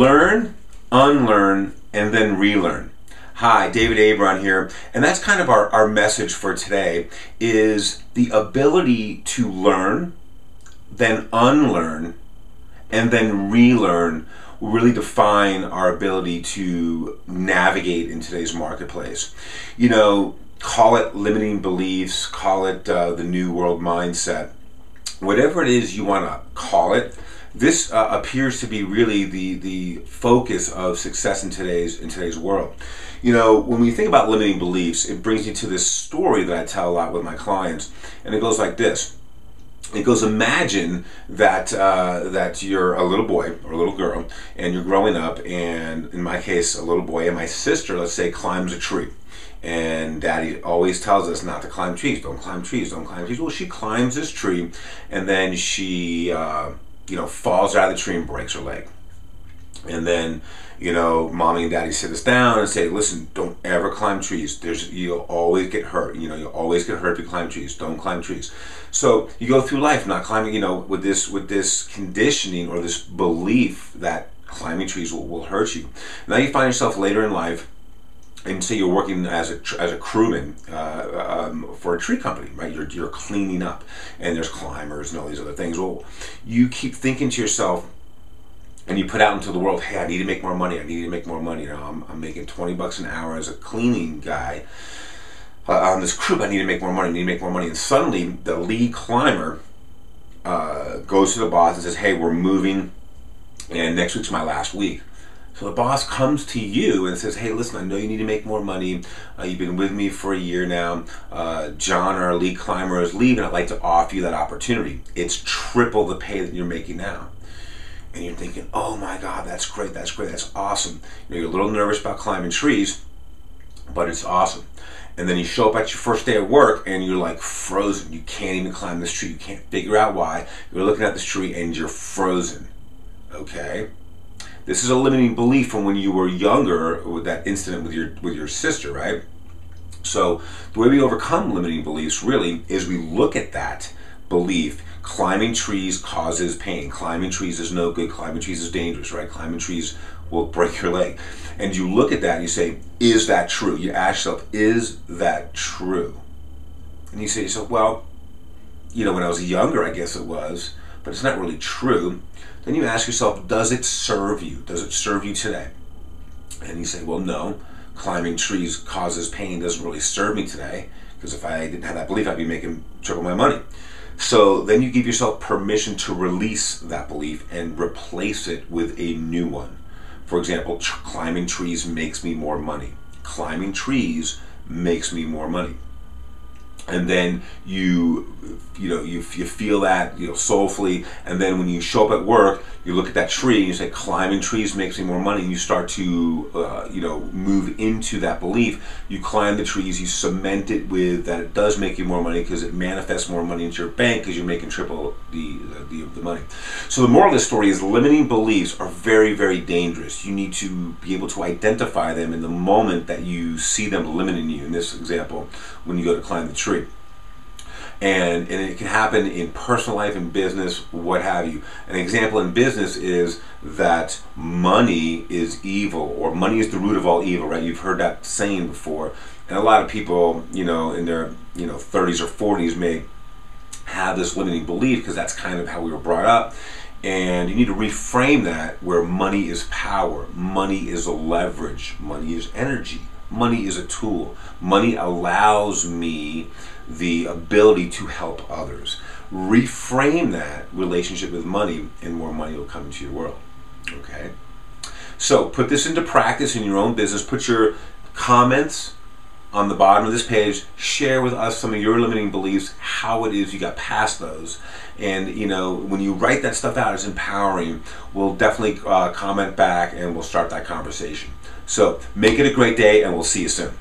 Learn, unlearn, and then relearn. Hi, David Abron here, and that's kind of our message for today, is the ability to learn, then unlearn, and then relearn will really define our ability to navigate in today's marketplace. You know, call it limiting beliefs, call it the new world mindset, whatever it is you want to call it. This appears to be really the focus of success in today's world. You know, when we think about limiting beliefs, it brings me to this story that I tell a lot with my clients, and it goes like this. It goes, imagine that that you're a little boy or a little girl, and you're growing up, and in my case, a little boy, and my sister, let's say, climbs a tree. And Daddy always tells us not to climb trees. Don't climb trees, don't climb trees. Well, she climbs this tree, and then she you know, falls out of the tree and breaks her leg. And then, you know, Mommy and Daddy sit us down and say, listen, don't ever climb trees. You'll always get hurt. You know, you'll always get hurt if you climb trees. Don't climb trees. So you go through life not climbing, you know, with this conditioning or this belief that climbing trees will hurt you. Now you find yourself later in life, and say you're working as a crewman for a tree company, right? You're cleaning up, and there's climbers and all these other things. Well, you keep thinking to yourself, and you put out into the world, hey, I need to make more money. I need to make more money. You know, I'm making 20 bucks an hour as a cleaning guy on this crew. I need to make more money. I need to make more money. And suddenly, the lead climber goes to the boss and says, hey, we're moving, and next week's my last week. So the boss comes to you and says, hey, listen, I know you need to make more money. You've been with me for a year now. John, our lead climber, is leaving. I'd like to offer you that opportunity. It's triple the pay that you're making now. And you're thinking, oh my God, that's great, that's great, that's awesome. You know, you're a little nervous about climbing trees, but it's awesome. And then you show up at your first day of work and you're like frozen. You can't even climb this tree. You can't figure out why. You're looking at this tree and you're frozen. Okay? This is a limiting belief from when you were younger with that incident with your sister, right? So the way we overcome limiting beliefs really is we look at that belief. Climbing trees causes pain. Climbing trees is no good. Climbing trees is dangerous, right? Climbing trees will break your leg. And you look at that and you say, is that true? You ask yourself, is that true? And you say to yourself, well, you know, when I was younger, I guess it was, but it's not really true. Then you ask yourself, does it serve you? Does it serve you today? And you say, well, no, climbing trees causes pain, doesn't really serve me today, because if I didn't have that belief, I'd be making triple my money. So then you give yourself permission to release that belief and replace it with a new one. For example, climbing trees makes me more money. Climbing trees makes me more money. And then you feel that, you know, soulfully, and then when you show up at work, you look at that tree and you say, climbing trees makes me more money, and you start to you know, move into that belief. You climb the trees, you cement it with that it does make you more money, because it manifests more money into your bank because you're making triple the money. So the moral of this story is limiting beliefs are very, very dangerous. You need to be able to identify them in the moment that you see them limiting you. In this example, when you go to climb the tree. And it can happen in personal life, in business, what have you. An example in business is that money is evil, or money is the root of all evil, right? You've heard that saying before. And a lot of people, you know, in their 30s or 40s may have this limiting belief, because that's kind of how we were brought up. And you need to reframe that, where money is power, money is a leverage, money is energy, money is a tool. Money allows me the ability to help others. Reframe that relationship with money, and more money will come into your world. Okay? So put this into practice in your own business. Put your comments on the bottom of this page. Share with us some of your limiting beliefs, how it is you got past those. And, you know, when you write that stuff out, it's empowering. We'll definitely comment back, and we'll start that conversation. So make it a great day, and we'll see you soon.